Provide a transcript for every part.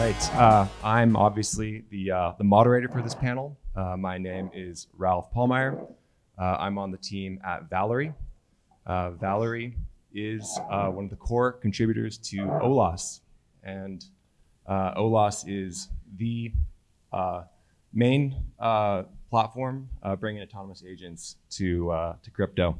right. I'm obviously the moderator for this panel. My name is Ralph Pahlmeyer. I'm on the team at Valerie. Valerie is one of the core contributors to Olas. And Olas is the main platform bringing autonomous agents to crypto.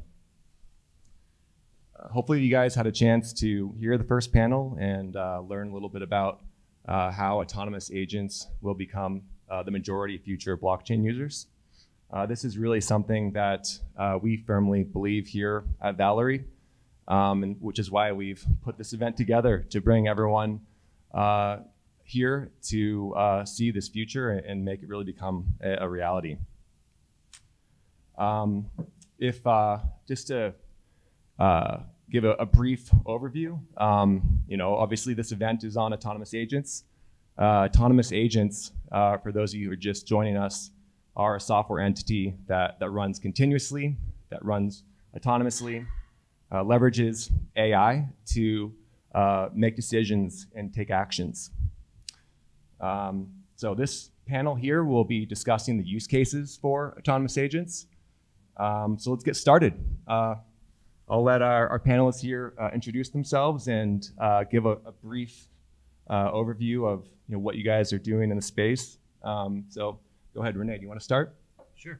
Hopefully you guys had a chance to hear the first panel and learn a little bit about how autonomous agents will become the majority of future blockchain users. This is really something that we firmly believe here at Valerie, and which is why we've put this event together to bring everyone here to see this future and make it really become a reality. Just to give a brief overview, obviously this event is on autonomous agents. Autonomous agents, for those of you who are just joining us, are a software entity that runs continuously, that runs autonomously, leverages AI to make decisions and take actions. So this panel here will be discussing the use cases for autonomous agents. So let's get started. I'll let our panelists here introduce themselves and give a brief overview of what you guys are doing in the space. So go ahead, Rene, do you want to start? Sure.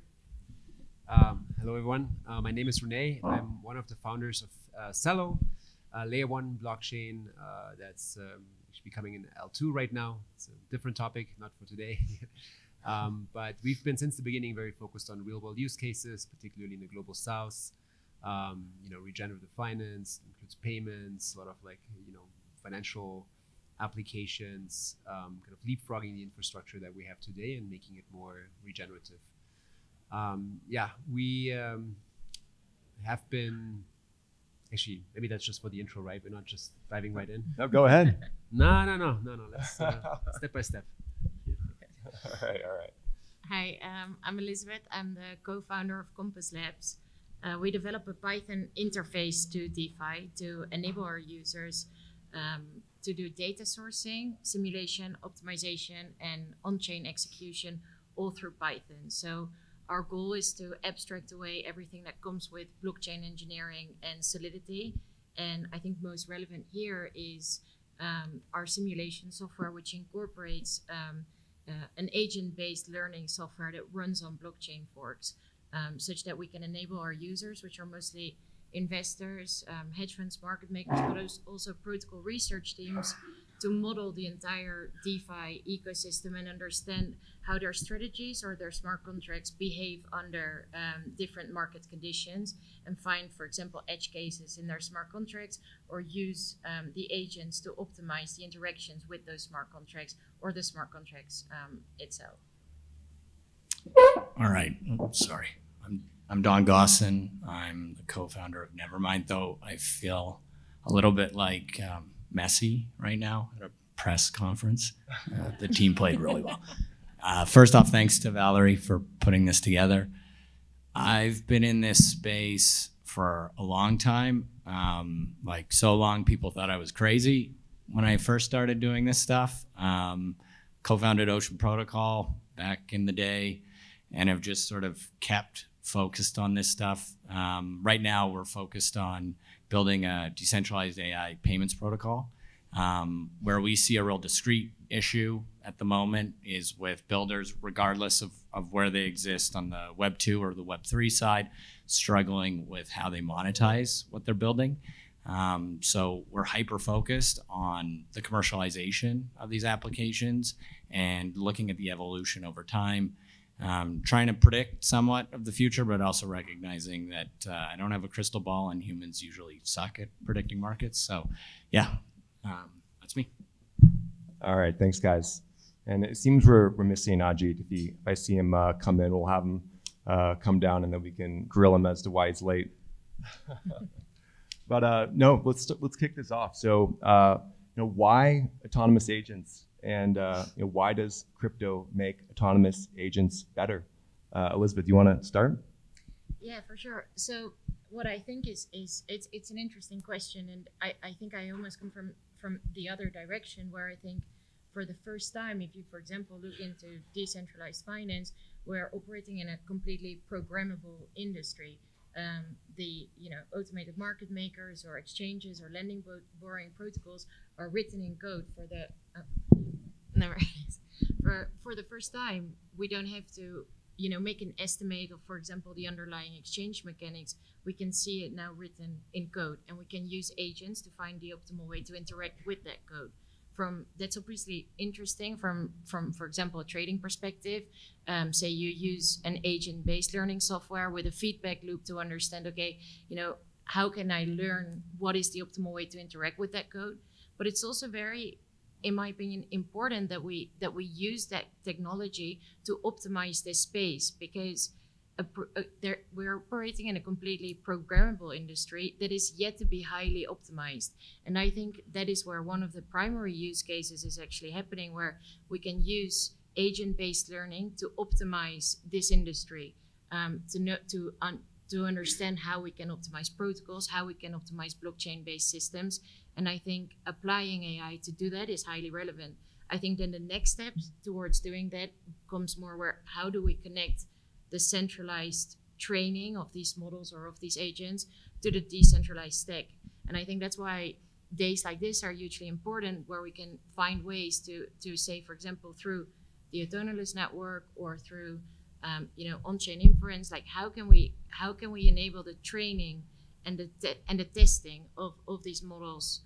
Hello, everyone. My name is Rene. I'm one of the founders of Celo, layer 1 blockchain that's becoming an L2 right now. It's a different topic, not for today. But we've been since the beginning very focused on real-world use cases, particularly in the global south. Regenerative finance includes payments, a lot of financial applications, kind of leapfrogging the infrastructure that we have today and making it more regenerative. We have been, actually, maybe that's just for the intro, right? We're not just diving right in. No, go ahead. No. Let's step by step. All right. Hi, I'm Elisabeth. I'm the co-founder of Compass Labs. We develop a Python interface to DeFi to enable our users to do data sourcing, simulation, optimization, and on-chain execution all through Python. So our goal is to abstract away everything that comes with blockchain engineering and Solidity. And I think most relevant here is our simulation software, which incorporates an agent-based learning software that runs on blockchain forks. Such that we can enable our users, which are mostly investors, hedge funds, market makers, but also protocol research teams, to model the entire DeFi ecosystem and understand how their strategies or their smart contracts behave under different market conditions, and find, for example, edge cases in their smart contracts, or use the agents to optimize the interactions with those smart contracts or the smart contracts itself. All right. Sorry. I'm Don Gossen. I'm the co-founder of Nevermind, though I feel a little bit like Messi right now at a press conference. The team played really well. First off, thanks to Valerie for putting this together. I've been in this space for a long time, so long people thought I was crazy when I first started doing this stuff. Co-founded Ocean Protocol back in the day, and have just sort of kept focused on this stuff. Right now, we're focused on building a decentralized AI payments protocol. Where we see a real discrete issue at the moment is with builders, regardless of where they exist on the Web 2 or the Web 3 side, struggling with how they monetize what they're building. So we're hyper-focused on the commercialization of these applications and looking at the evolution over time. Trying to predict somewhat of the future, but also recognizing that I don't have a crystal ball and humans usually suck at predicting markets. So yeah, that's me. All right, thanks guys. And it seems we're missing Ajit. If I see him come in, we'll have him come down and then we can grill him as to why he's late. But no, let's kick this off. So why autonomous agents? And why does crypto make autonomous agents better? Elisabeth, do you want to start? Yeah, for sure. So what I think is it's an interesting question, and I think I almost come from the other direction, where I think for the first time, if you, for example, look into decentralized finance, we're operating in a completely programmable industry. The automated market makers or exchanges or lending borrowing protocols are written in code for the for the first time. We don't have to make an estimate of, for example, the underlying exchange mechanics. We can see it now written in code, and we can use agents to find the optimal way to interact with that code. That's obviously interesting from for example, a trading perspective. Say you use an agent-based learning software with a feedback loop to understand, okay, how can I learn what is the optimal way to interact with that code? But it's also very, in my opinion, important that we use that technology to optimize this space, because we're operating in a completely programmable industry that is yet to be highly optimized. And I think that is where one of the primary use cases is actually happening, where we can use agent-based learning to optimize this industry, to understand how we can optimize protocols, how we can optimize blockchain-based systems. And I think applying AI to do that is highly relevant. I think then the next step towards doing that comes more where, how do we connect the centralized training of these models or of these agents to the decentralized stack? And I think that's why days like this are hugely important, where we can find ways to say, for example, through the Autonolas network or through on-chain inference, like how can we enable the training and the testing of these models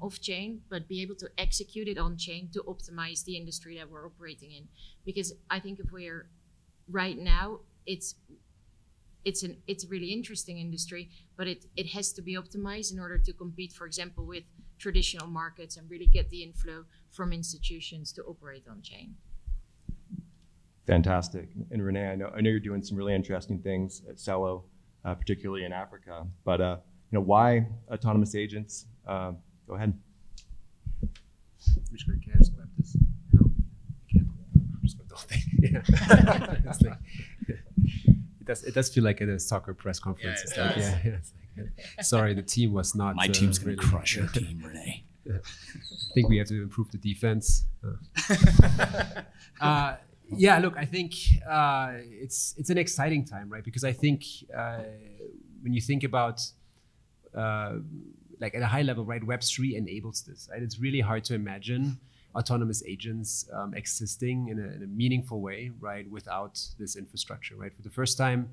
off-chain, but be able to execute it on-chain to optimize the industry that we're operating in. Because I think if we're right now, it's a really interesting industry, but it has to be optimized in order to compete, for example, with traditional markets and really get the inflow from institutions to operate on-chain. Fantastic. And Rene, I know you're doing some really interesting things at Celo, particularly in Africa. But why autonomous agents? Go ahead. I'm just going to grab this. No, I can't. I'm just going to do the whole thing. Yeah. It does feel like a soccer press conference. Sorry, the team was not. My team's going to really crush your team, Rene. I think we have to improve the defense. Yeah, look, I think it's an exciting time, right? Because I think when you think about like at a high level, right, Web3 enables this, right? It's really hard to imagine autonomous agents existing in a meaningful way, right, without this infrastructure, right? For the first time,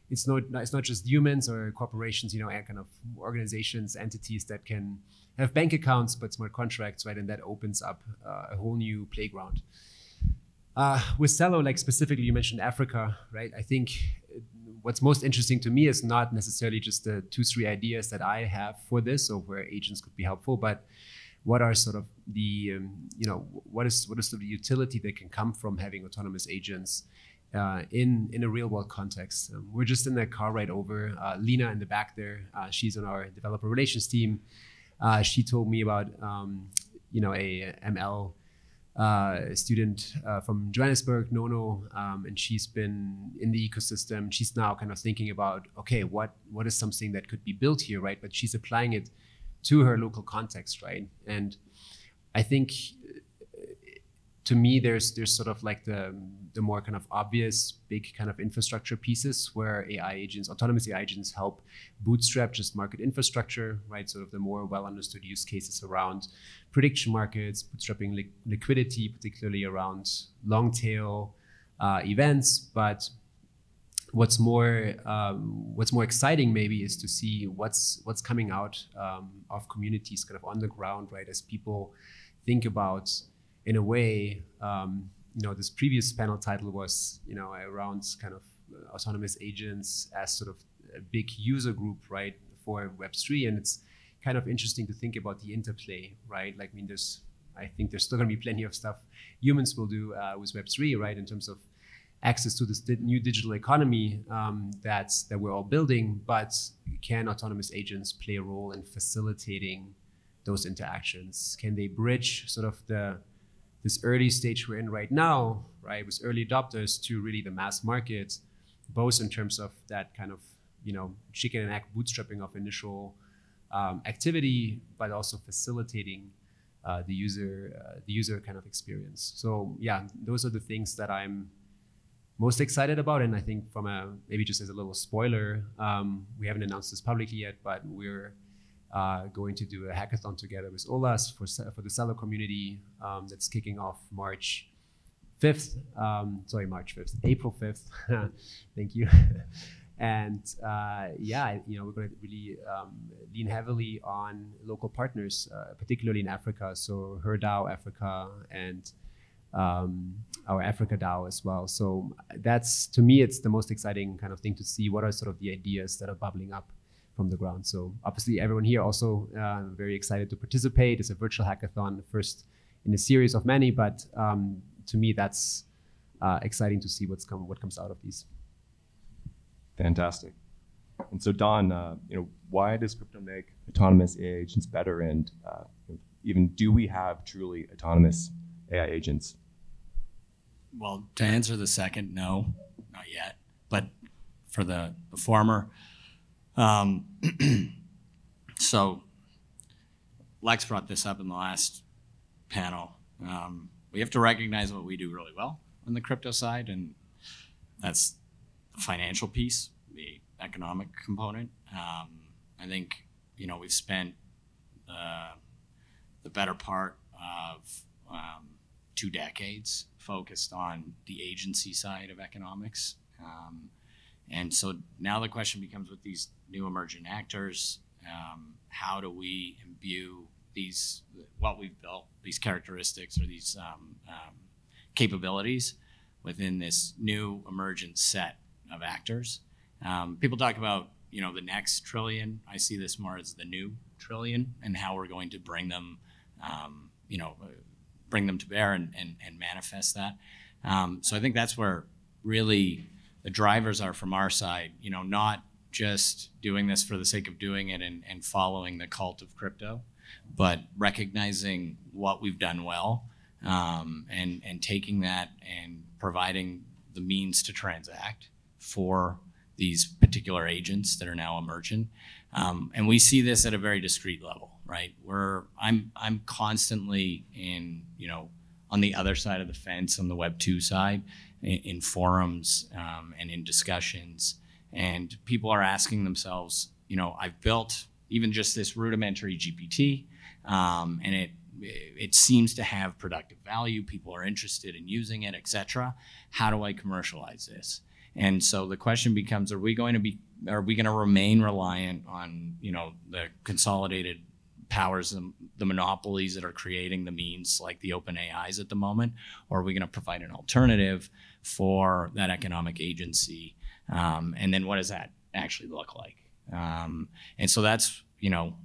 it's not just humans or corporations, kind of organizations, entities that can have bank accounts, but smart contracts, right? And that opens up a whole new playground. With Celo, like specifically, you mentioned Africa, right? I think what's most interesting to me is not necessarily just the 2-3 ideas that I have for this or where agents could be helpful, but what are sort of the, what is sort of the utility that can come from having autonomous agents in a real world context. We're just in the car ride over. Lena in the back there, she's on our developer relations team. She told me about, a ML student from Duijnstee, Nono, and she's been in the ecosystem. She's now kind of thinking about, okay, what is something that could be built here, right? But she's applying it to her local context, right? And I think to me, there's sort of like the more kind of obvious big kind of infrastructure pieces where autonomous AI agents help bootstrap just market infrastructure, right? Sort of the more well understood use cases around prediction markets, bootstrapping liquidity, particularly around long tail events. But what's more exciting maybe is to see what's coming out of communities kind of on the ground, right? As people think about, in a way, this previous panel title was, around kind of autonomous agents as sort of a big user group, right, for Web3. And it's kind of interesting to think about the interplay, right? Like, I think there's still going to be plenty of stuff humans will do with Web3, right, in terms of access to this new digital economy that we're all building. But can autonomous agents play a role in facilitating those interactions? Can they bridge sort of this early stage we're in right now, right, with early adopters to really the mass market, both in terms of that kind of, chicken and egg bootstrapping of initial activity, but also facilitating the user kind of experience. So yeah, those are the things that I'm most excited about. And I think maybe just as a little spoiler, we haven't announced this publicly yet, but we're going to do a hackathon together with Olas for the Celo community that's kicking off March 5th. April 5th. Thank you. And we're going to really lean heavily on local partners, particularly in Africa. So Her DAO Africa and our Africa DAO as well. So that's, to me, it's the most exciting kind of thing to see what are sort of the ideas that are bubbling up from the ground. So obviously everyone here also very excited to participate. It's a virtual hackathon, first in a series of many, but to me that's exciting to see what comes out of these. Fantastic. And so Don, why does crypto make autonomous AI agents better? And even do we have truly autonomous AI agents? Well, to answer the second, no, not yet. But for the former, so Lex brought this up in the last panel. We have to recognize what we do really well on the crypto side, and that's the financial piece, the economic component. I think, we've spent the better part of 2 decades focused on the agency side of economics. And so now the question becomes, with these new emergent actors, how do we imbue what we've built, these characteristics or these capabilities within this new emergent set of actors? People talk about, the next trillion. I see this more as the new trillion, and how we're going to bring them, bring them to bear and manifest that. So I think that's where really the drivers are from our side, not just doing this for the sake of doing it and following the cult of crypto, but recognizing what we've done well, and taking that and providing the means to transact for these particular agents that are now emergent. And we see this at a very discrete level, right? I'm constantly on the other side of the fence, on the Web 2 side, in forums and in discussions, and people are asking themselves, I've built even just this rudimentary GPT, and it seems to have productive value. People are interested in using it, etc. How do I commercialize this? And so the question becomes: are we going to remain reliant on the consolidated powers, the monopolies that are creating the means, like the open AIs at the moment, or are we going to provide an alternative for that economic agency? And then what does that actually look like? And so that's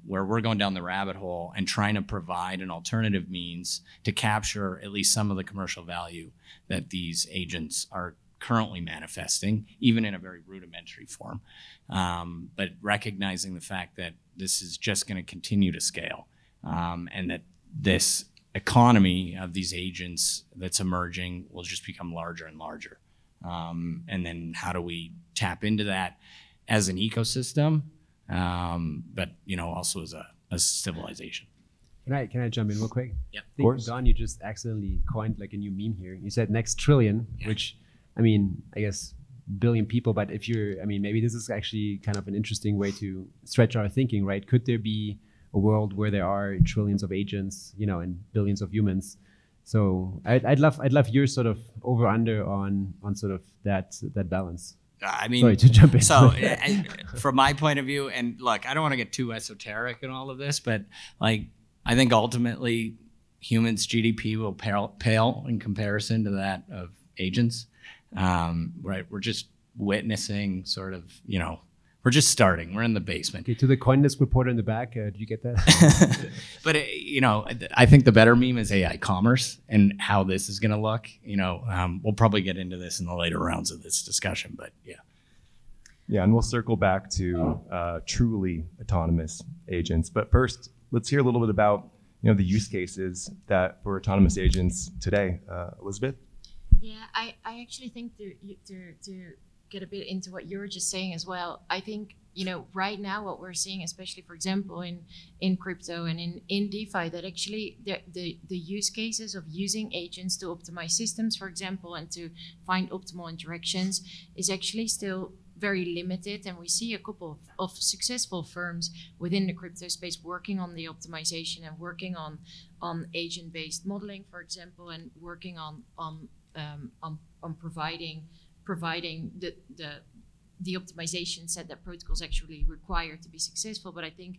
where we're going down the rabbit hole and trying to provide an alternative means to capture at least some of the commercial value that these agents are currently manifesting, even in a very rudimentary form, but recognizing the fact that this is just going to continue to scale, and that this economy of these agents that's emerging will just become larger and larger. And then how do we tap into that as an ecosystem, but also as a civilization? Can I jump in real quick? Yeah, of course. Don, you just accidentally coined like a new meme here. You said next trillion, yeah. Which, I guess billion people, but maybe this is actually kind of an interesting way to stretch our thinking, right? Could there be a world where there are trillions of agents, and billions of humans? So I'd love your sort of over under on sort of that balance. Sorry to jump in. So from my point of view, and look, I don't want to get too esoteric in all of this, but I think ultimately humans' GDP will pale in comparison to that of agents. Right, we're just witnessing sort of, we're just starting. We're in the basement. Okay, to the CoinDesk reporter in the back, did you get that? But I think the better meme is AI commerce and how this is going to look. We'll probably get into this in the later rounds of this discussion, but yeah. Yeah, and we'll circle back to truly autonomous agents. But first, let's hear a little bit about the use cases that for autonomous agents today. Elisabeth? Yeah, I actually think to get a bit into what you were just saying as well. I think, right now what we're seeing, especially, for example, in crypto and in DeFi, that actually the use cases of using agents to optimize systems, for example, and to find optimal interactions is actually still very limited. And we see a couple of successful firms within the crypto space working on the optimization and working on agent-based modeling, for example, and working on providing the optimization set that protocols actually require to be successful. But I think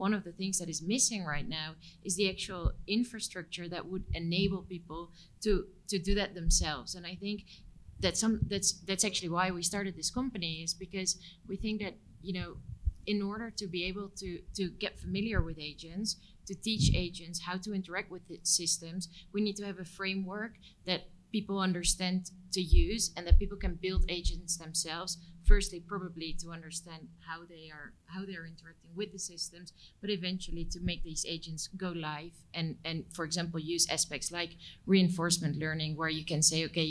one of the things that is missing right now is the actual infrastructure that would enable people to do that themselves. And I think that's actually why we started this company, is because we think that, in order to be able to get familiar with agents, to teach agents how to interact with the systems, we need to have a framework that people understand to use and that people can build agents themselves. Firstly, probably to understand how they are interacting with the systems, but eventually to make these agents go live and for example, use aspects like reinforcement learning, where you can say, okay,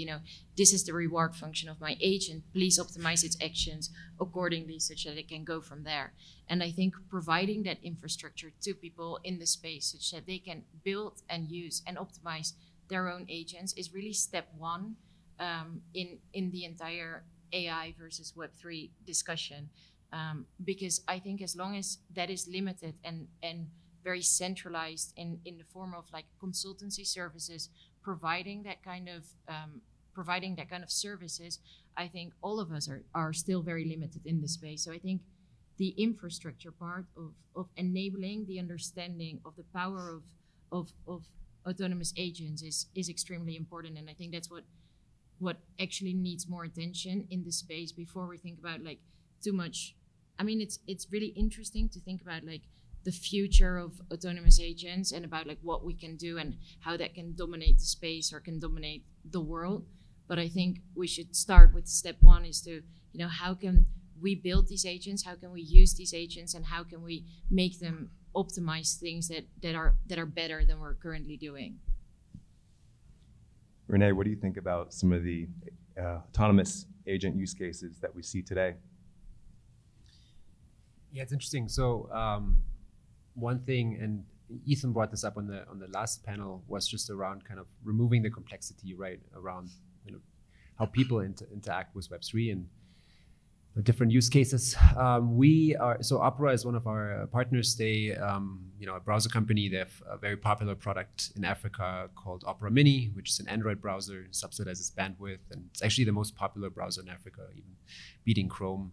this is the reward function of my agent. Please optimize its actions accordingly such that it can go from there. And I think providing that infrastructure to people in the space such that they can build and use and optimize their own agents is really step one in the entire AI versus Web3 discussion, because I think as long as that is limited and very centralized in the form of like consultancy services, providing that kind of services, I think all of us are still very limited in the space. So I think the infrastructure part of enabling the understanding of the power of autonomous agents is extremely important, and I think that's what actually needs more attention in the space before we think about like too much. I mean, it's really interesting to think about like the future of autonomous agents and about like what we can do and how that can dominate the space or can dominate the world. But I think we should start with step one, is to, how can we build these agents? How can we use these agents, and how can we make them optimize things that are better than we're currently doing? Rene, what do you think about some of the autonomous agent use cases that we see today? Yeah, it's interesting. So one thing, and Ethan brought this up on the last panel, was just around kind of removing the complexity, right, around how people interact with Web3 and the different use cases. Opera is one of our partners. They, a browser company. They have a very popular product in Africa called Opera Mini, which is an Android browser, subsidizes bandwidth, and it's actually the most popular browser in Africa, even beating Chrome,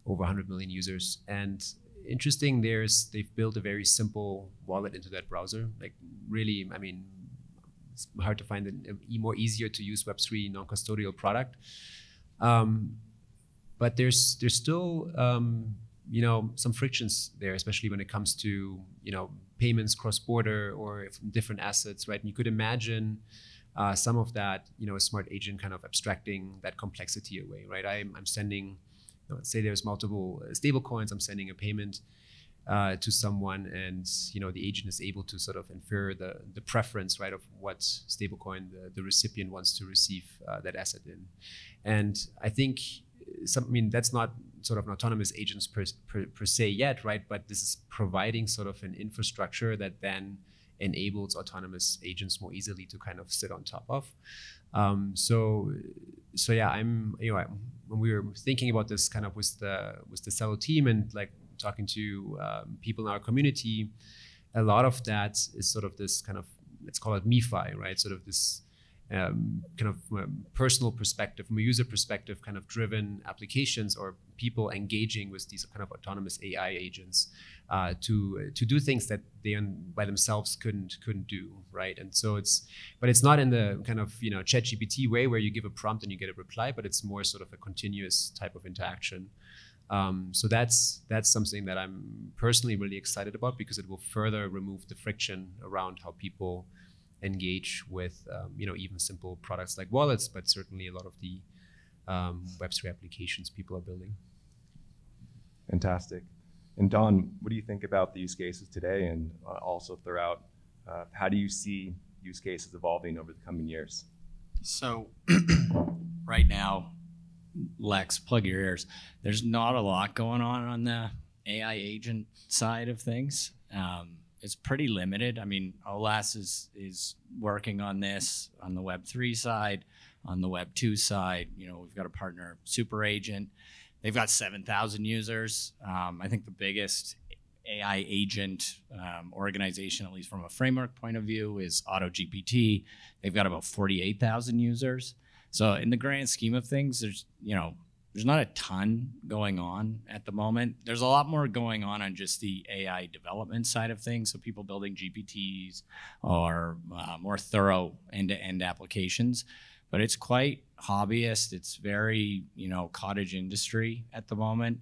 over 100 million users. And interesting, they've built a very simple wallet into that browser. Like really, I mean, it's hard to find a more easier to use Web3 non-custodial product. But there's still some frictions there, especially when it comes to payments cross-border or different assets, right? And you could imagine some of that, a smart agent kind of abstracting that complexity away, right? I'm sending, let's say there's multiple stable coins. I'm sending a payment to someone, and the agent is able to sort of infer the preference, right, of what stablecoin the recipient wants to receive that asset in. And I think that's not sort of an autonomous agents per se yet, right? But this is providing sort of an infrastructure that then enables autonomous agents more easily to kind of sit on top of. So yeah, when we were thinking about this kind of with the Celo team and like talking to people in our community, a lot of that is sort of this kind of, let's call it MiFi, right? Sort of this kind of from a personal perspective, from a user perspective, kind of driven applications or people engaging with these kind of autonomous AI agents to do things that they by themselves couldn't do, right? And so it's not in the kind of ChatGPT way where you give a prompt and you get a reply, but it's more sort of a continuous type of interaction. So that's something that I'm personally really excited about, because it will further remove the friction around how people engage with even simple products like wallets, but certainly a lot of the Web3 applications people are building. Fantastic. And Don, what do you think about the use cases today, and also throughout? How do you see use cases evolving over the coming years? So right now, Lex, plug your ears. There's not a lot going on the AI agent side of things. It's pretty limited. I mean, Olas is working on this on the Web3 side, on the Web2 side. We've got a partner, Super Agent. They've got 7,000 users. I think the biggest AI agent organization, at least from a framework point of view, is AutoGPT. They've got about 48,000 users. So in the grand scheme of things, there's not a ton going on at the moment. There's a lot more going on just the AI development side of things. So people building GPTs or more thorough end-to-end applications. But it's quite hobbyist. It's very, cottage industry at the moment.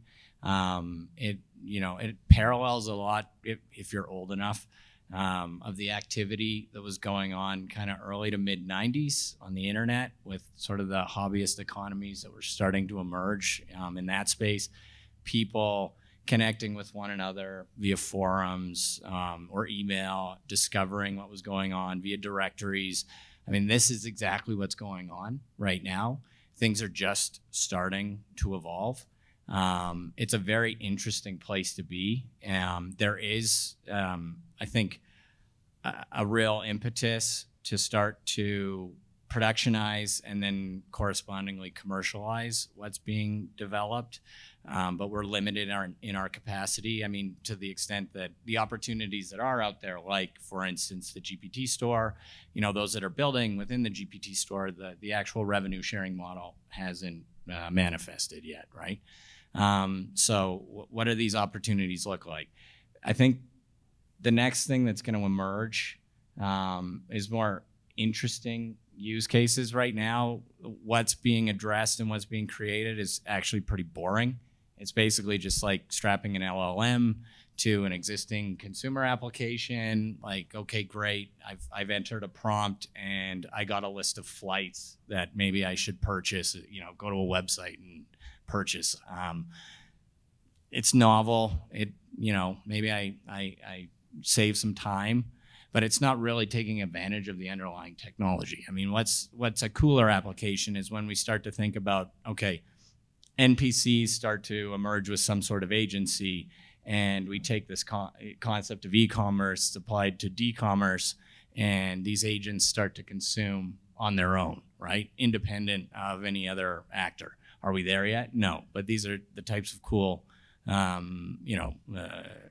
It parallels a lot, if you're old enough, of the activity that was going on kind of early to mid 90s on the internet with sort of the hobbyist economies that were starting to emerge in that space. People connecting with one another via forums or email, discovering what was going on via directories. I mean, this is exactly what's going on right now. Things are just starting to evolve. It's a very interesting place to be. There is, I think, a real impetus to start to productionize and then correspondingly commercialize what's being developed. But we're limited in our capacity. I mean, to the extent that the opportunities that are out there, like, for instance, the GPT store, those that are building within the GPT store, the actual revenue sharing model hasn't manifested yet, right? So what do these opportunities look like? I think the next thing that's going to emerge is more interesting use cases. Right now, what's being addressed and what's being created is actually pretty boring. It's basically just like strapping an LLM to an existing consumer application. Like, okay, great, I've entered a prompt and I got a list of flights that maybe I should purchase. Go to a website and purchase. It's novel. Maybe I save some time, but it's not really taking advantage of the underlying technology. I mean, what's a cooler application is when we start to think about, okay, NPCs start to emerge with some sort of agency, and we take this concept of e-commerce applied to d-commerce, and these agents start to consume on their own, right? Independent of any other actor. Are we there yet? No, but these are the types of cool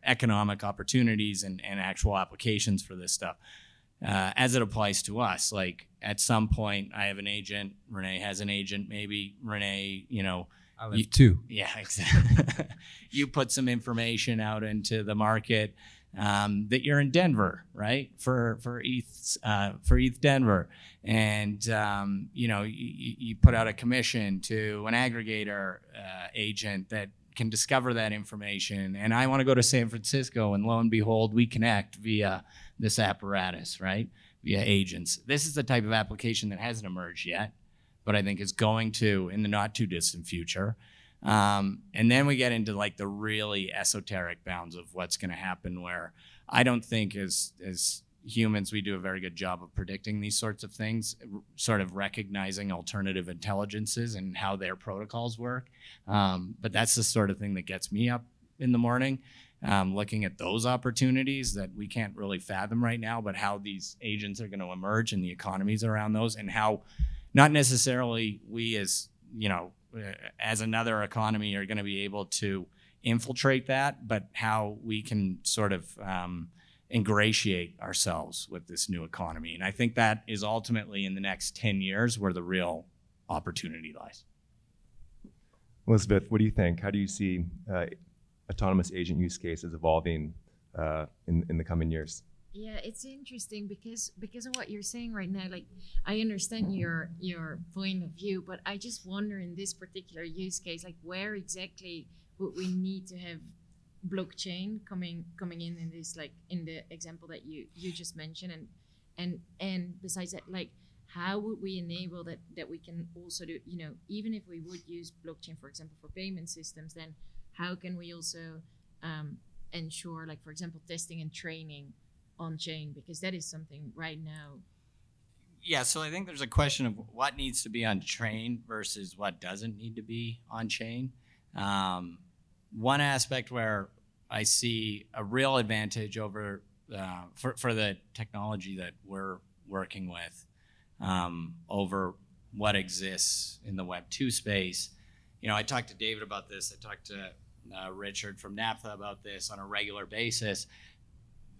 economic opportunities and actual applications for this stuff. As it applies to us, like at some point I have an agent, Rene has an agent, maybe Rene, I'll have two. Yeah, exactly. You put some information out into the market that you're in Denver, right? For ETH Denver, and you put out a commission to an aggregator agent that can discover that information, and I want to go to San Francisco, and lo and behold, we connect via this apparatus, right? Via agents. This is the type of application that hasn't emerged yet, but I think is going to in the not too distant future. And then we get into like the really esoteric bounds of what's going to happen, where I don't think as humans we do a very good job of predicting these sorts of things, sort of recognizing alternative intelligences and how their protocols work. But that's the sort of thing that gets me up in the morning, looking at those opportunities that we can't really fathom right now, but how these agents are going to emerge and the economies around those, and how not necessarily we as another economy are going to be able to infiltrate that, but how we can sort of ingratiate ourselves with this new economy. And I think that is ultimately in the next 10 years where the real opportunity lies. Elisabeth, what do you think? How do you see autonomous agent use cases evolving in the coming years? Yeah, it's interesting because of what you're saying right now. Like, I understand your point of view, but I just wonder in this particular use case, like where exactly would we need to have blockchain coming in this, like in the example that you just mentioned, and besides that, like how would we enable that we can also do, even if we would use blockchain, for example, for payment systems, then how can we also ensure, like, for example, testing and training on chain, because that is something right now Yeah, so I think there's a question of what needs to be on chain versus what doesn't need to be on chain. One aspect where I see a real advantage over for the technology that we're working with over what exists in the Web 2 space. You know, I talked to David about this. I talked to Richard from NAPTHA about this on a regular basis.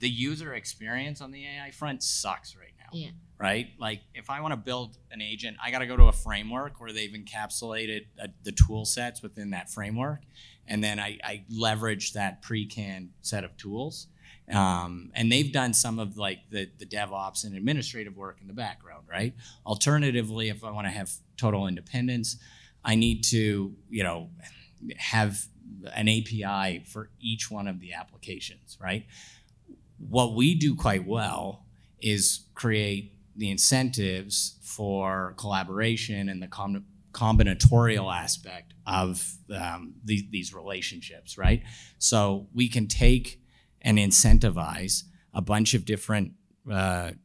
The user experience on the AI front sucks right now. Yeah. Right? Like, if I want to build an agent, I got to go to a framework where they've encapsulated the tool sets within that framework. And then I leverage that pre-canned set of tools. And they've done some of like the DevOps and administrative work in the background, right? Alternatively, if I want to have total independence, I need to, you know, have an API for each one of the applications, right? What we do quite well is create the incentives for collaboration and the combinatorial aspect of these relationships, right? So we can take and incentivize a bunch of different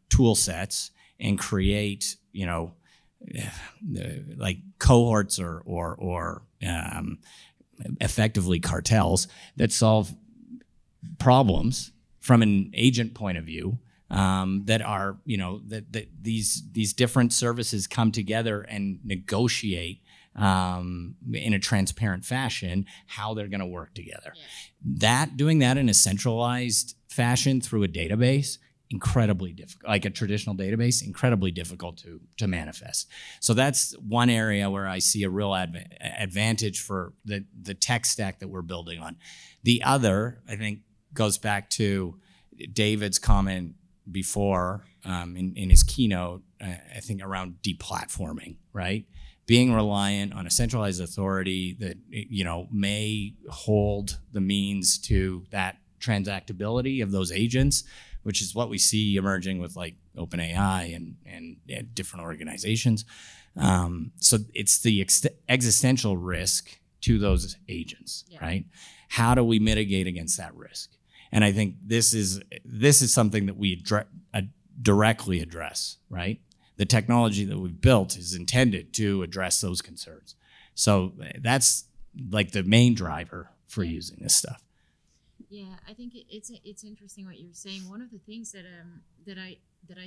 tool sets and create, you know, like cohorts or effectively cartels that solve problems from an agent point of view, that are, you know, that these different services come together and negotiate in a transparent fashion how they're going to work together. Yeah. Doing that in a centralized fashion through a database, incredibly difficult, like a traditional database, incredibly difficult to manifest. So that's one area where I see a real advantage for the tech stack that we're building on. The other, I think, goes back to David's comment before in his keynote, I think around deplatforming, right? Being reliant on a centralized authority that, you know, may hold the means to that transactability of those agents, which is what we see emerging with like OpenAI and different organizations. So it's the existential risk to those agents, yeah, right? How do we mitigate against that risk? And I think this is something that we directly address, right? The technology that we've built is intended to address those concerns. So that's like the main driver for using this stuff. Yeah, I think it's interesting what you're saying. One of the things that I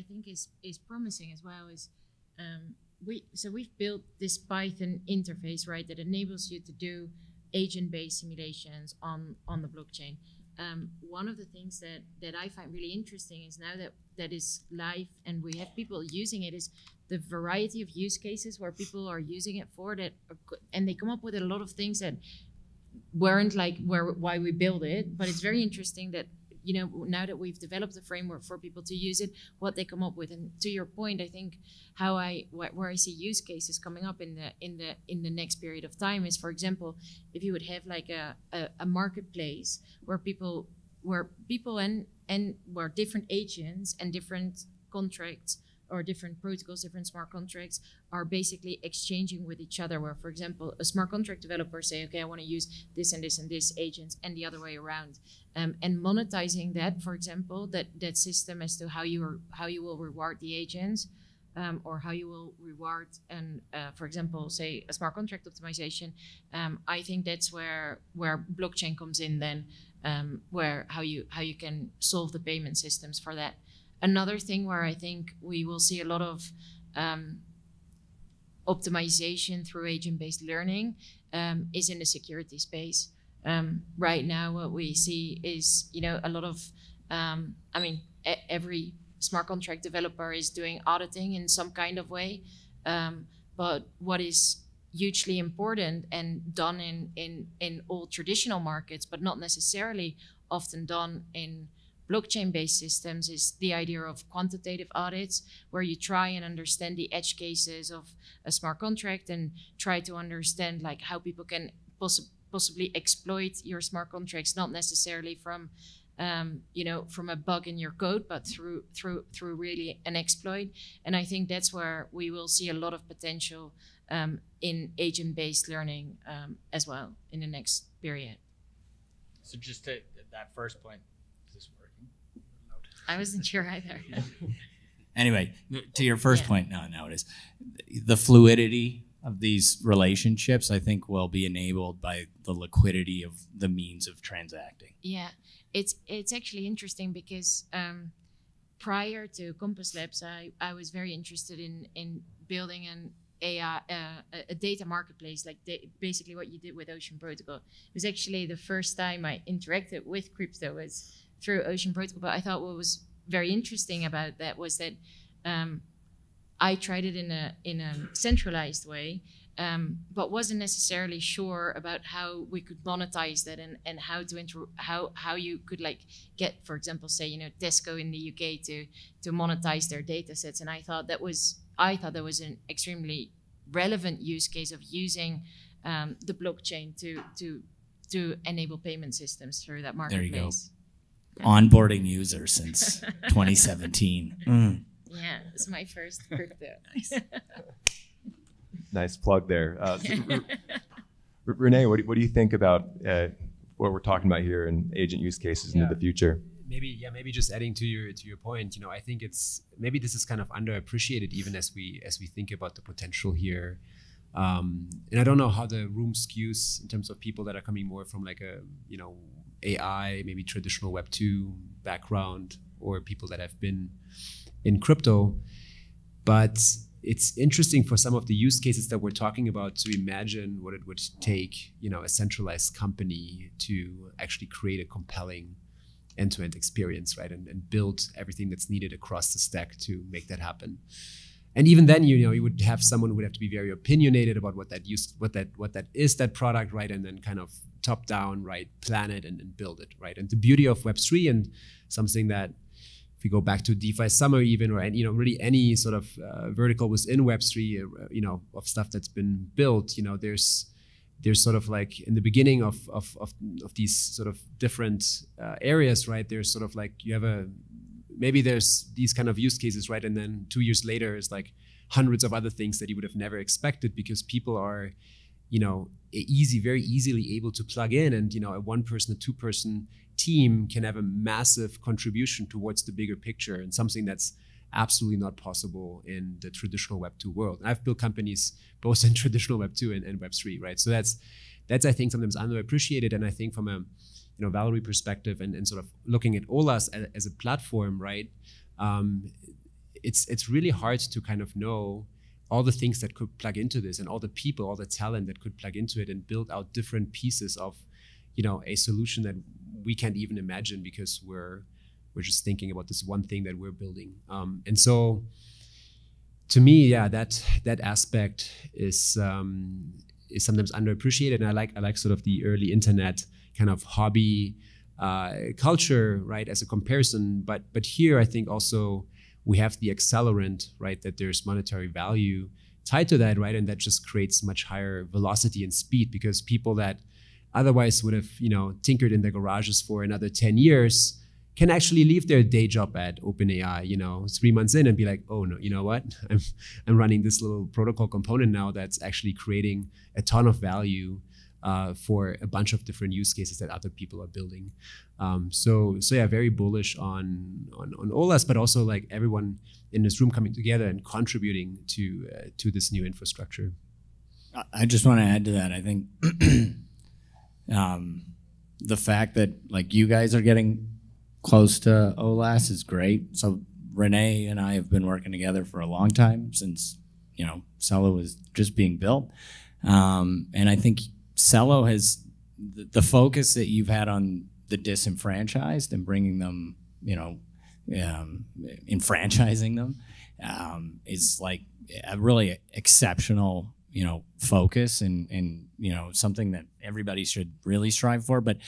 think is promising as well is we've built this Python interface, right, that enables you to do agent-based simulations on the blockchain. One of the things that I find really interesting is now that is live and we have people using it is the variety of use cases where people are using it for that, and they come up with a lot of things that weren't like why we build it. But it's very interesting that, you know, now that we've developed a framework for people to use it, what they come up with. And to your point, I think where I see use cases coming up in the next period of time is, for example, if you would have like a marketplace where people and where different agents and different contracts or different protocols, different smart contracts are basically exchanging with each other, where, for example, a smart contract developer say, okay, I want to use this and this and this agents, and the other way around, and monetizing that, for example, that system as to how you will reward the agents, or how you will reward, and for example, say a smart contract optimization. I think that's where blockchain comes in then, where how you can solve the payment systems for that. Another thing where I think we will see a lot of optimization through agent-based learning is in the security space. Right now, what we see is, you know, a lot of, every smart contract developer is doing auditing in some kind of way. But what is hugely important and done in all traditional markets, but not necessarily often done in blockchain-based systems, is the idea of quantitative audits, where you try and understand the edge cases of a smart contract and try to understand like how people can possibly exploit your smart contracts, not necessarily from from a bug in your code, but through really an exploit. And I think that's where we will see a lot of potential in agent-based learning as well in the next period. So just to that first point, is this working? I wasn't sure either. Anyway, to your first point, no, it is the fluidity of these relationships, I think, will be enabled by the liquidity of the means of transacting. Yeah, it's actually interesting because prior to Compass Labs, I was very interested in building an AI, a data marketplace, like basically what you did with Ocean Protocol. It was actually the first time I interacted with crypto was through Ocean Protocol. But I thought what was very interesting about that was that I tried it in a centralized way, but wasn't necessarily sure about how we could monetize that and how to how you could like get, for example, say Tesco in the UK to monetize their data sets. And I thought that was an extremely relevant use case of using the blockchain to enable payment systems through that marketplace. There you go. Onboarding users since 2017. Yeah, it's my first crypto. Nice. Nice plug there. Rene, what do you think about what we're talking about here in agent use cases into the future? Maybe just adding to your point, I think maybe this is kind of underappreciated even as we think about the potential here. And I don't know how the room skews in terms of people that are coming more from like a AI, maybe traditional Web 2 background, or people that have been in crypto. But it's interesting for some of the use cases that we're talking about to imagine what it would take, a centralized company to actually create a compelling end-to-end experience, right? And build everything that's needed across the stack to make that happen. And even then, you would have someone who would have to be very opinionated about what that is, that product, right? And then kind of top down, right? Plan it and build it, right? And the beauty of Web3 and something that, if you go back to DeFi Summer even, or really any sort of vertical within Web3, of stuff that's been built, there's sort of like in the beginning of these sort of different areas, right? There's sort of like maybe there's these kind of use cases, right? And then 2 years later is like hundreds of other things that you would have never expected because people are, very easily able to plug in, and a 1-person, a 2-person team can have a massive contribution towards the bigger picture, and something that's absolutely not possible in the traditional Web 2 world. And I've built companies both in traditional Web 2 and Web 3, right? So that's I think sometimes underappreciated. And I think from a Valerie perspective and sort of looking at Olas as a platform, right? It's really hard to kind of know all the things that could plug into this and all the people, all the talent that could plug into it and build out different pieces of, a solution that we can't even imagine because we're just thinking about this one thing that we're building. And so to me, that aspect is sometimes underappreciated. And I like sort of the early internet kind of hobby culture, right, as a comparison. But here I think also we have the accelerant, right, that there's monetary value tied to that, right? And that just creates much higher velocity and speed because people that otherwise would have, tinkered in their garages for another 10 years can actually leave their day job at OpenAI, 3 months in and be like, oh no, you know what? I'm running this little protocol component now that's actually creating a ton of value for a bunch of different use cases that other people are building. So very bullish on Olas, but also like everyone in this room coming together and contributing to this new infrastructure. I just want to add to that. I think the fact that like you guys are getting close to Olas is great. So Rene and I have been working together for a long time since Celo was just being built, and I think Celo has the focus that you've had on the disenfranchised and bringing them, enfranchising them, is like a really exceptional, focus and something that everybody should really strive for. But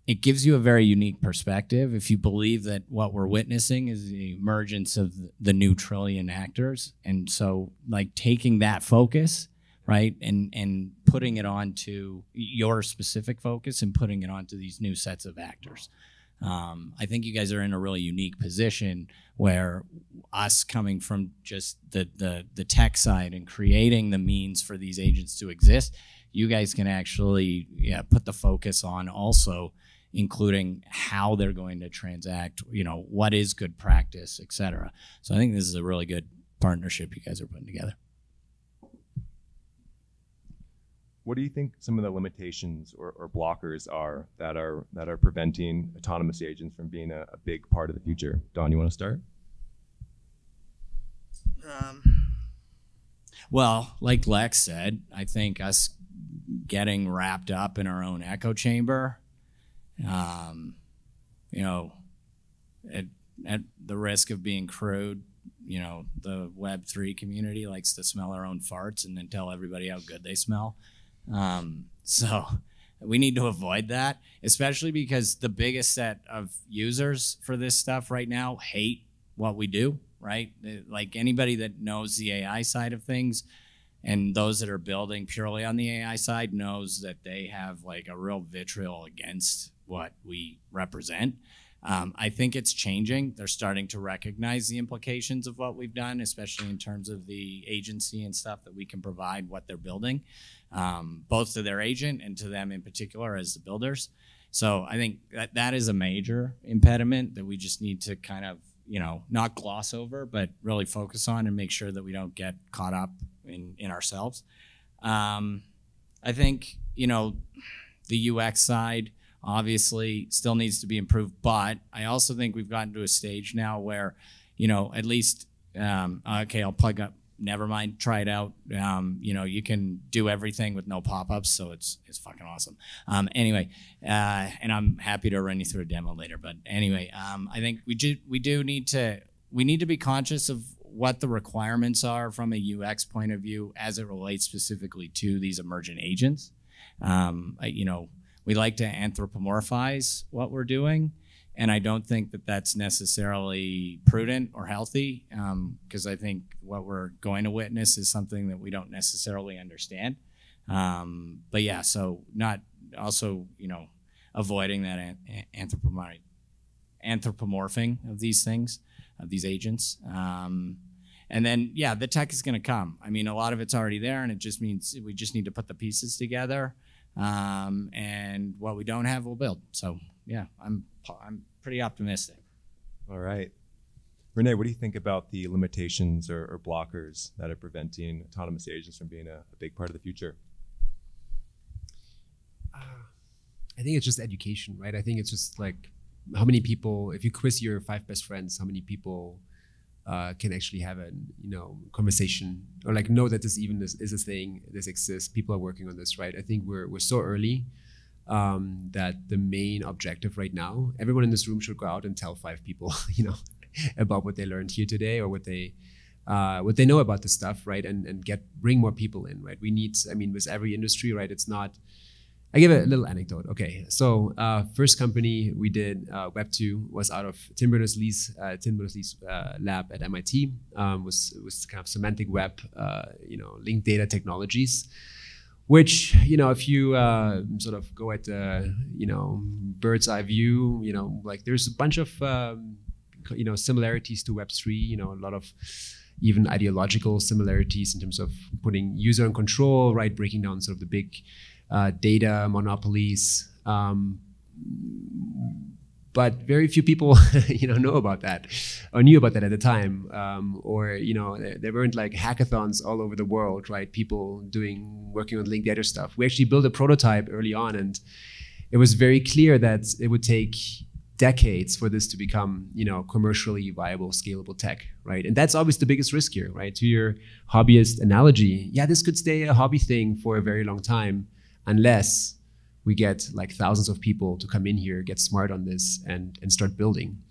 it gives you a very unique perspective if you believe that what we're witnessing is the emergence of the new trillion actors. And so like taking that focus, right, and putting it onto your specific focus and putting it onto these new sets of actors. I think you guys are in a really unique position where us coming from just the tech side and creating the means for these agents to exist, you guys can actually put the focus on also including how they're going to transact, what is good practice, et cetera. So I think this is a really good partnership you guys are putting together. What do you think some of the limitations or blockers are that are preventing autonomous agents from being a big part of the future? Don, you want to start? Well, like Lex said, I think us getting wrapped up in our own echo chamber, at the risk of being crude, the Web3 community likes to smell our own farts and then tell everybody how good they smell. So we need to avoid that, especially because the biggest set of users for this stuff right now hate what we do, right? Like anybody that knows the AI side of things and those that are building purely on the AI side knows that they have like a real vitriol against what we represent. I think it's changing. They're starting to recognize the implications of what we've done, especially in terms of the agency and stuff that we can provide, what they're building, both to their agent and to them in particular as the builders. So I think that is a major impediment that we just need to kind of, not gloss over, but really focus on and make sure that we don't get caught up in ourselves. I think, the UX side, obviously still needs to be improved, but I also think we've gotten to a stage now where, at least, okay, I'll plug up Nevermind, try it out. You can do everything with no pop-ups, so it's fucking awesome. Anyway, and I'm happy to run you through a demo later, but anyway, I think we need to be conscious of what the requirements are from a UX point of view as it relates specifically to these emergent agents. We like to anthropomorphize what we're doing, and I don't think that that's necessarily prudent or healthy, because I think what we're going to witness is something that we don't necessarily understand. But yeah, so not also, avoiding that anthropomorphing of these things, of these agents. And then, yeah, the tech is going to come. I mean, a lot of it's already there, and it just means we just need to put the pieces together. And what we don't have, we'll build. So yeah, I'm pretty optimistic. All right. Rene, what do you think about the limitations or blockers that are preventing autonomous agents from being a big part of the future? I think it's just education, right? I think it's just like how many people, if you quiz your 5 best friends, how many people can actually have a conversation or like know that this is a thing, this exists, people are working on this, right? I think we're so early that the main objective right now, everyone in this room should go out and tell 5 people, about what they learned here today or what they know about this stuff, right? And bring more people in, right? We need, with every industry, right? It's not. I give a little anecdote. Okay, so first company we did, Web2, was out of Tim Berners-Lee's lab at MIT. Was kind of semantic web, linked data technologies, which if you sort of go at the bird's eye view, like there's a bunch of similarities to Web3. A lot of even ideological similarities in terms of putting user in control, right? Breaking down sort of the big data monopolies, but very few people, know about that or knew about that at the time, or there weren't like hackathons all over the world, right? People working on linked data stuff. We actually built a prototype early on, and it was very clear that it would take decades for this to become, commercially viable, scalable tech, right? And that's always the biggest risk here, right? To your hobbyist analogy, yeah, this could stay a hobby thing for a very long time, unless we get like thousands of people to come in here, get smart on this and start building,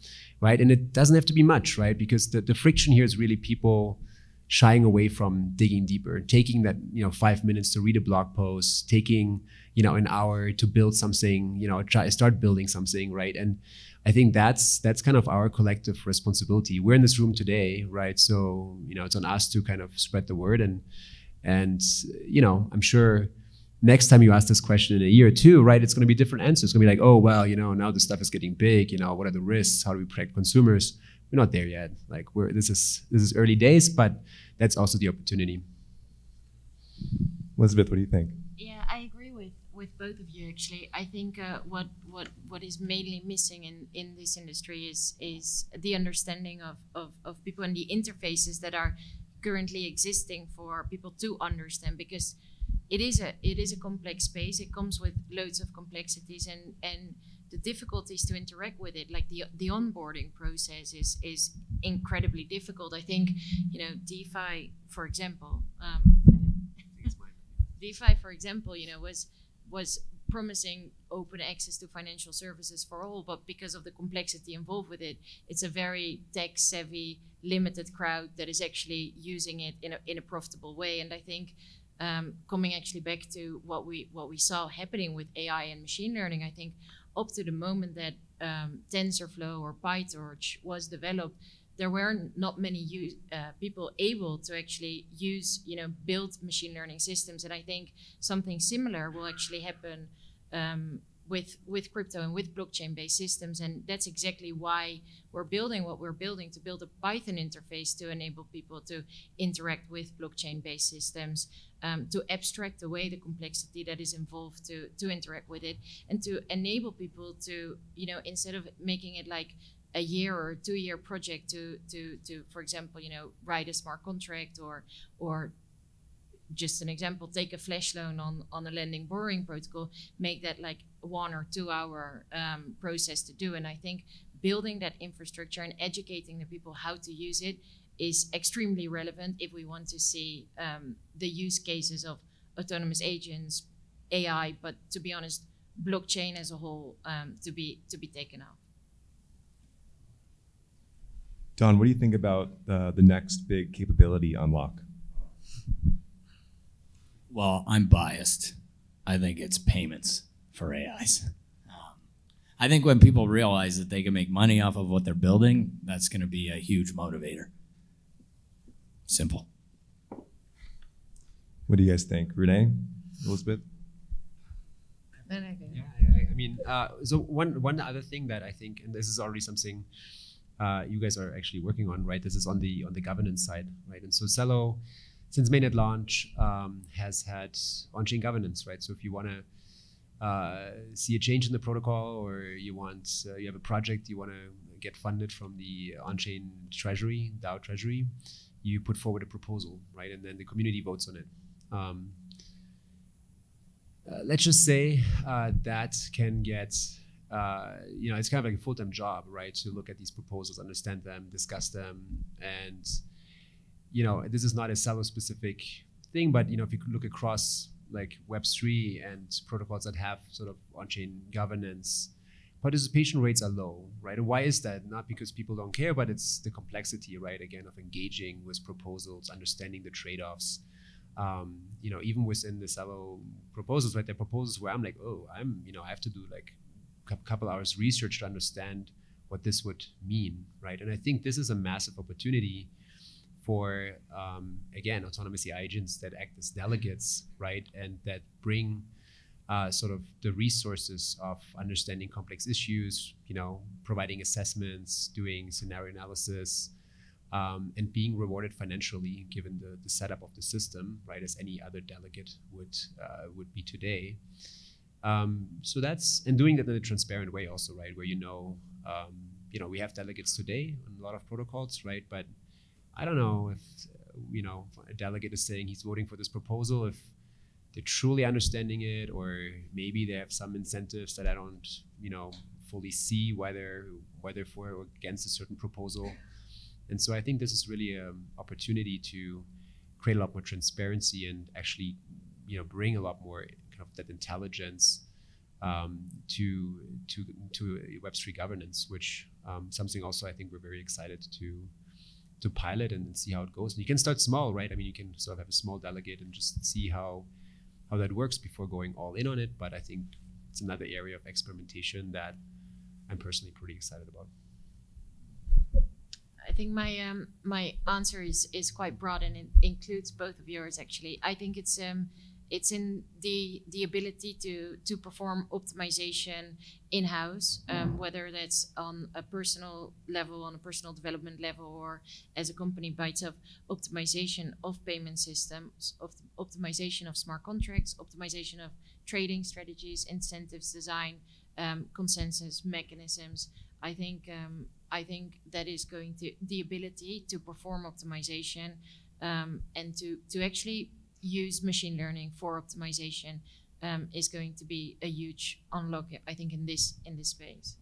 right? And it doesn't have to be much, right? Because the friction here is really people shying away from digging deeper, taking that, 5 minutes to read a blog post, taking, an hour to build something, start building something, right? And I think that's kind of our collective responsibility. We're in this room today, right? So, it's on us to kind of spread the word and I'm sure next time you ask this question in a year or two, right, it's going to be different answers. It's going to be like, oh, well, now this stuff is getting big. What are the risks? How do we protect consumers? We're not there yet. Like this is early days, but that's also the opportunity. Elisabeth, what do you think? Yeah, I agree with with both of you actually. I think what is mainly missing in this industry is the understanding of people and the interfaces that are currently existing for people to understand, because it is a complex space. It comes with loads of complexities and the difficulties to interact with it, like the onboarding process is incredibly difficult. I think, you know, DeFi, for example, was promising open access to financial services for all, but because of the complexity involved with it, it's a very tech-savvy, limited crowd that is actually using it in a profitable way. And I think coming actually back to what we saw happening with AI and machine learning, I think up to the moment that TensorFlow or PyTorch was developed, there were not many people able to actually use, you know, build machine learning systems. And I think something similar will actually happen with crypto and with blockchain-based systems. And that's exactly why we're building what we're building, to build a Python interface to enable people to interact with blockchain-based systems, to abstract away the complexity that is involved to interact with it, and to enable people to, you know, instead of making it like a year or 2 year project to for example, you know, write a smart contract or just an example, take a flash loan on a lending borrowing protocol, make that like 1 or 2 hour process to do. And I think building that infrastructure and educating the people how to use it is extremely relevant if we want to see the use cases of autonomous agents, AI, but to be honest, blockchain as a whole to be taken out. Don, what do you think about the next big capability unlock? Well, I'm biased. I think it's payments for AIs. I think when people realize that they can make money off of what they're building, that's going to be a huge motivator. Simple. What do you guys think? Rene? Elisabeth? Yeah, I mean, so one other thing that I think, and this is already something you guys are actually working on, right? This is on the governance side, right? And so Celo, since mainnet launch, has had on-chain governance, right? So if you want to see a change in the protocol, or you have a project you want to get funded from the on-chain treasury, DAO treasury, you put forward a proposal, right? And then the community votes on it. Let's just say that can get, you know, it's kind of like a full-time job, right? To look at these proposals, understand them, discuss them. And, you know, this is not a Celo-specific thing, but, you know, if you could look across like Web3 and protocols that have sort of on-chain governance, participation rates are low, right? And why is that? Not because people don't care, but it's the complexity, right? Again, of engaging with proposals, understanding the trade-offs. You know, even within the Celo proposals, right? There are proposals where I'm like, oh, you know, I have to do like a couple hours research to understand what this would mean, right? And I think this is a massive opportunity for, again, autonomous AI agents that act as delegates, right? And that bring sort of the resources of understanding complex issues, you know, providing assessments, doing scenario analysis, and being rewarded financially given the setup of the system, right, as any other delegate would be today. So that's, and doing that in a transparent way also, right, where you know, we have delegates today on a lot of protocols, right, but I don't know if, you know, a delegate is saying he's voting for this proposal, if they're truly understanding it, or maybe they have some incentives that I don't, you know, fully see why they're for or against a certain proposal. And so I think this is really an opportunity to create a lot more transparency and actually, you know, bring a lot more kind of that intelligence to Web3 governance, which something also I think we're very excited to pilot and see how it goes. And you can start small, right? I mean, you can sort of have a small delegate and just see how that works before going all in on it. But I think it's another area of experimentation that I'm personally pretty excited about. I think my answer is quite broad, and it includes both of yours actually. I think it's it's in the ability to perform optimization in-house, whether that's on a personal level, on a personal development level, or as a company by itself. Optimization of payment systems, of optimization of smart contracts, optimization of trading strategies, incentives design, consensus mechanisms. I think that is going to the ability to perform optimization and to actually use machine learning for optimization is going to be a huge unlock, I think, in this space.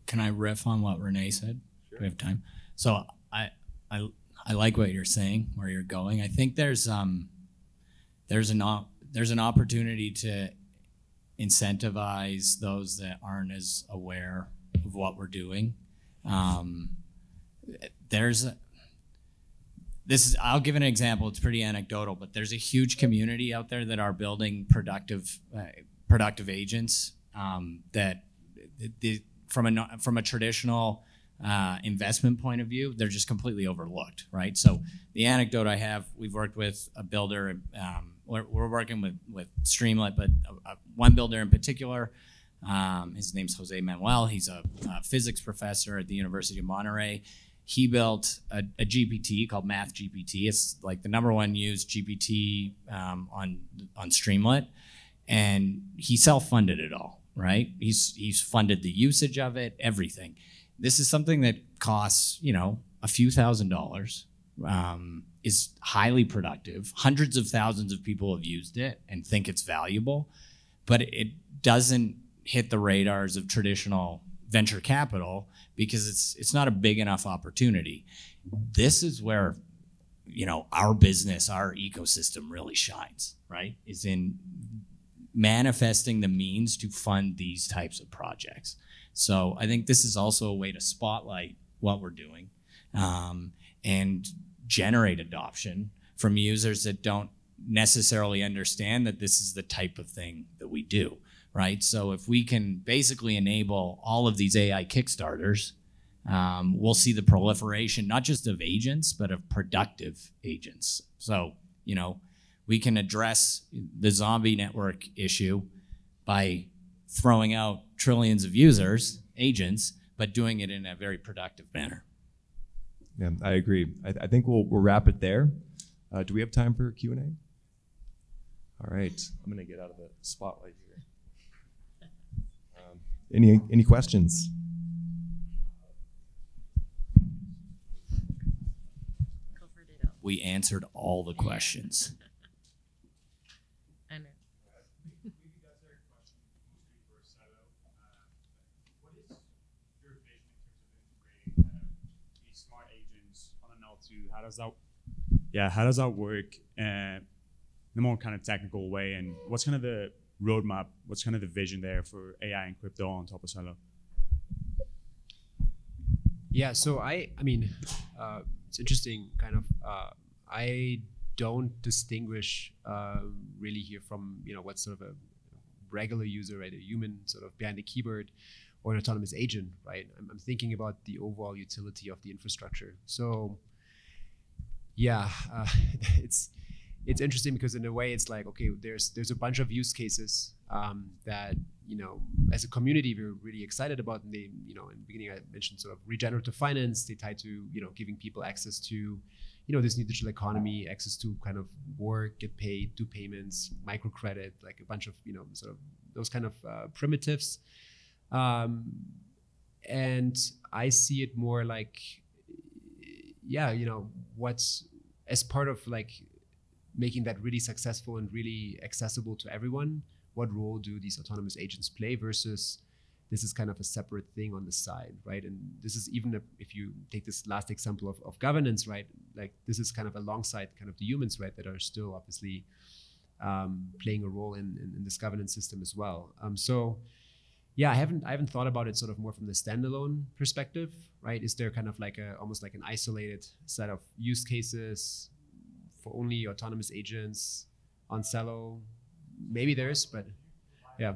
Can I riff on what Rene said? Sure. Do we have time? So I like what you're saying, where you're going. I think there's an opportunity to incentivize those that aren't as aware of what we're doing. I'll give an example. It's pretty anecdotal, but there's a huge community out there that are building productive agents from a traditional investment point of view, they're just completely overlooked, right? So the anecdote I have, we've worked with a builder. We're working with Streamlit, but one builder in particular. His name's Jose Manuel. He's a physics professor at the University of Monterey. He built a GPT called Math GPT. It's like the #1 used GPT on Streamlit, and he self-funded it all, right? He's funded the usage of it, everything. This is something that costs, a few $1,000s, is highly productive. Hundreds of thousands of people have used it and think it's valuable, but it doesn't hit the radars of traditional venture capital because it's not a big enough opportunity. This is where, our business, our ecosystem really shines, right? Is in manifesting the means to fund these types of projects. So I think this is also a way to spotlight what we're doing and generate adoption from users that don't necessarily understand that this is the type of thing that we do, right? So if we can basically enable all of these AI Kickstarters, we'll see the proliferation, not just of agents, but of productive agents. So, we can address the zombie network issue by throwing out trillions of users, agents, but doing it in a very productive manner. Yeah, I agree. I think we'll wrap it there. Do we have time for Q&A? All right, I'm gonna get out of the spotlight here. Any questions? Covered it up. We answered all the questions. I know. Maybe that's a question mostly for Celo. What is your vision in terms of integrating these smart agents on an L2? How does that work in a more kind of technical way? And what's kind of the roadmap? What's kind of the vision there for AI and crypto on top of Celo? Yeah, so I mean, it's interesting. Kind of, I don't distinguish really here from what's sort of a regular user, right? A human sort of behind the keyboard, or an autonomous agent, right? I'm thinking about the overall utility of the infrastructure. So, yeah, it's interesting because in a way it's like, okay, there's a bunch of use cases that as a community we're really excited about. And they, in the beginning I mentioned sort of regenerative finance. They tie to giving people access to this new digital economy, access to kind of work, get paid, do payments, microcredit, like a bunch of sort of those kind of primitives. And I see it more like, what's as part of like making that really successful and really accessible to everyone. What role do these autonomous agents play versus this is kind of a separate thing on the side, right? And this is even if you take this last example of governance, right? Like this is kind of alongside kind of the humans, right? That are still obviously playing a role in this governance system as well. So yeah, I haven't thought about it sort of more from the standalone perspective, right? Is there kind of like almost like an isolated set of use cases for only autonomous agents on Celo? Maybe there is, but yeah.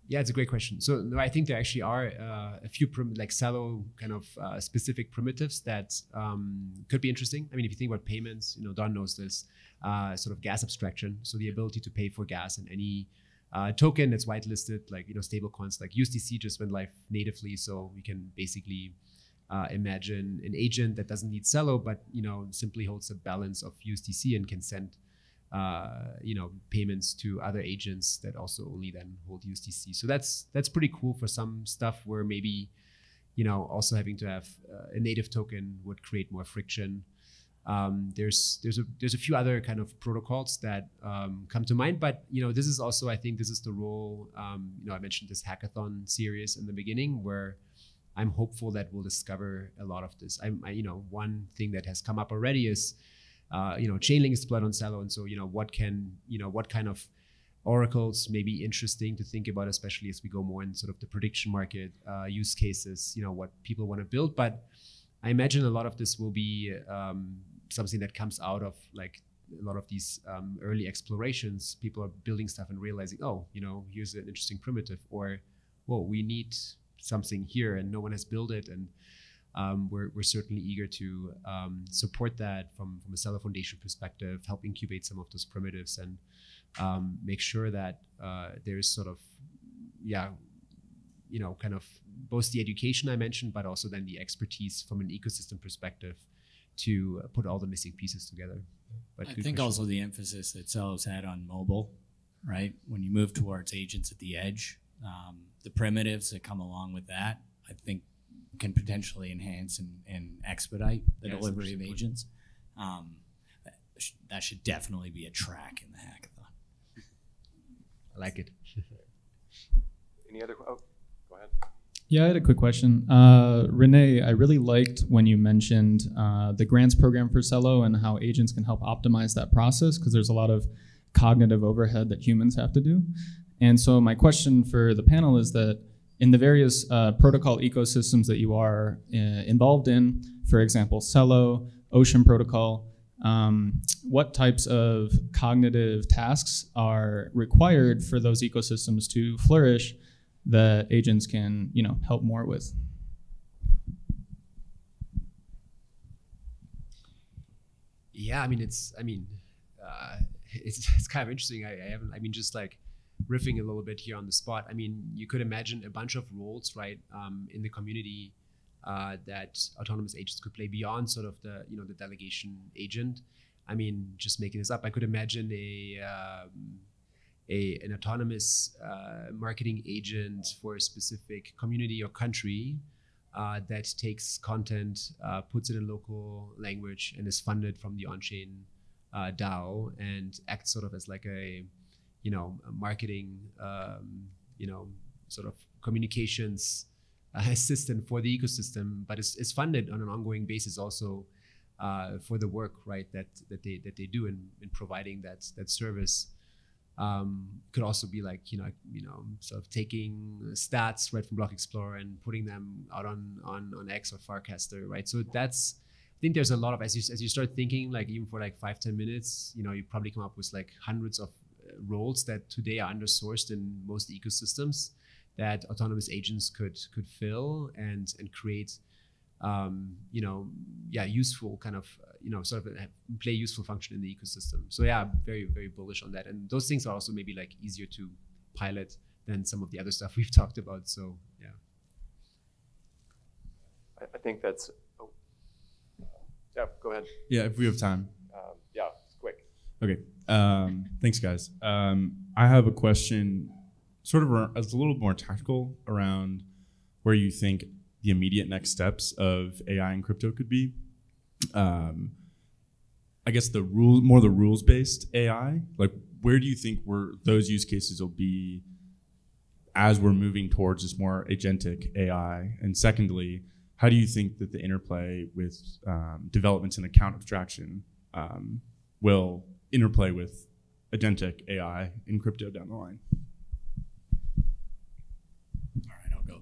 Yeah, it's a great question. So no, I think there actually are a few like Celo kind of specific primitives that could be interesting. I mean, if you think about payments, Don knows this, sort of gas abstraction. So the ability to pay for gas in any token that's whitelisted, like stable coins, like USDC just went live natively. So we can basically imagine an agent that doesn't need Celo, but simply holds a balance of USDC and can send payments to other agents that also only then hold USDC. So that's pretty cool for some stuff where maybe, also having to have a native token would create more friction. There's a few other kind of protocols that come to mind, but this is also, I think this is the role. I mentioned this hackathon series in the beginning where I'm hopeful that we'll discover a lot of this. One thing that has come up already is Chainlink is deployed on Celo, and so what kind of oracles may be interesting to think about, especially as we go more in sort of the prediction market use cases. What people want to build, but I imagine a lot of this will be something that comes out of like a lot of these early explorations. People are building stuff and realizing, here's an interesting primitive, or whoa, we need something here, and no one has built it, and we're certainly eager to support that from a Celo Foundation perspective, help incubate some of those primitives, and make sure that there's sort of, kind of both the education I mentioned, but also then the expertise from an ecosystem perspective to put all the missing pieces together. But I think also the emphasis that Celo's had on mobile, right? When you move towards agents at the edge, the primitives that come along with that, I think can potentially enhance and expedite the delivery of agents. That should definitely be a track in the hackathon. I like it. Any other? Oh, go ahead. Yeah, I had a quick question. Rene, I really liked when you mentioned the grants program for Celo and how agents can help optimize that process, because there's a lot of cognitive overhead that humans have to do. And so my question for the panel is that in the various protocol ecosystems that you are involved in, for example, Celo, Ocean Protocol, what types of cognitive tasks are required for those ecosystems to flourish that agents can, help more with? Yeah, it's kind of interesting. Just like riffing a little bit here on the spot. You could imagine a bunch of roles, right, in the community that autonomous agents could play beyond sort of the, the delegation agent. Just making this up, I could imagine an autonomous marketing agent for a specific community or country that takes content, puts it in local language, and is funded from the on-chain DAO, and acts sort of as like a marketing, sort of communications assistant for the ecosystem, but is funded on an ongoing basis also for the work, right, that they do in providing that service. Could also be like sort of taking stats right from Block Explorer and putting them out on X or Farcaster, right? So I think there's a lot of, as you start thinking, like even for like 5-10 minutes, you probably come up with like hundreds of roles that today are undersourced in most ecosystems that autonomous agents could fill and create useful kind of sort of play useful function in the ecosystem. So yeah, I'm very, very bullish on that, and those things are also maybe like easier to pilot than some of the other stuff we've talked about. So yeah, I think that's yeah, go ahead. Yeah, if we have time. Yeah, it's quick. Okay. Thanks, guys. I have a question, sort of as a little more tactical, around where you think the immediate next steps of AI and crypto could be. I guess the rules-based AI. Like, where do you think those use cases will be as we're moving towards this more agentic AI? And secondly, how do you think that the interplay with developments in account abstraction will interplay with agentic AI in crypto down the line? All right, I'll go.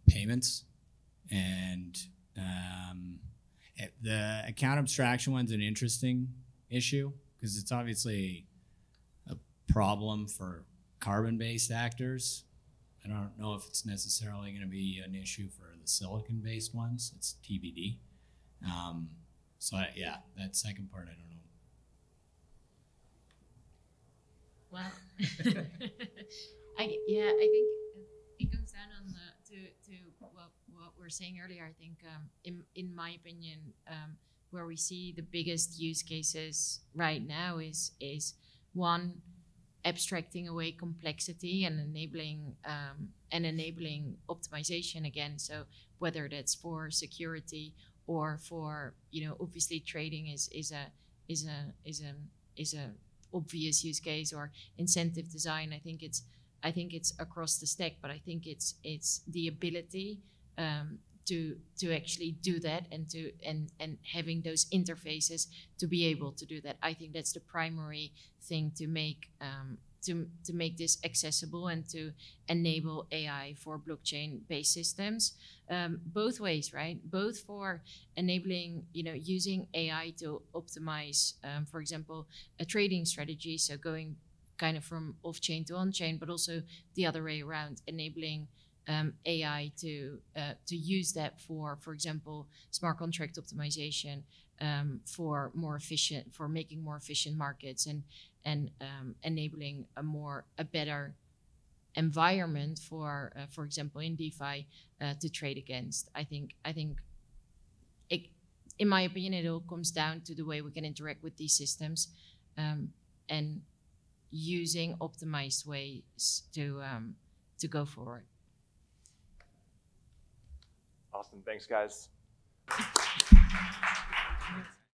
Payments and the account abstraction one's an interesting issue because it's obviously a problem for carbon-based actors. I don't know if it's necessarily going to be an issue for the silicon-based ones. It's TBD. Yeah, that second part, I don't know. Well, I think it comes down on to what we were saying earlier. I think, in my opinion, where we see the biggest use cases right now is one, abstracting away complexity and enabling optimization again. So whether that's for security or for, obviously trading is a obvious use case, or incentive design. I think it's across the stack, but I think it's the ability to actually do that and having those interfaces to be able to do that. I think that's the primary thing to make this accessible and to enable AI for blockchain-based systems, both ways, right? Both for enabling, using AI to optimize, for example, a trading strategy, so going kind of from off-chain to on-chain, but also the other way around, enabling AI to use that for example, smart contract optimization, for making more efficient markets and enabling a better environment for example, in DeFi to trade against. I think it, in my opinion, it all comes down to the way we can interact with these systems, and using optimized ways to go forward. Awesome. Thanks, guys.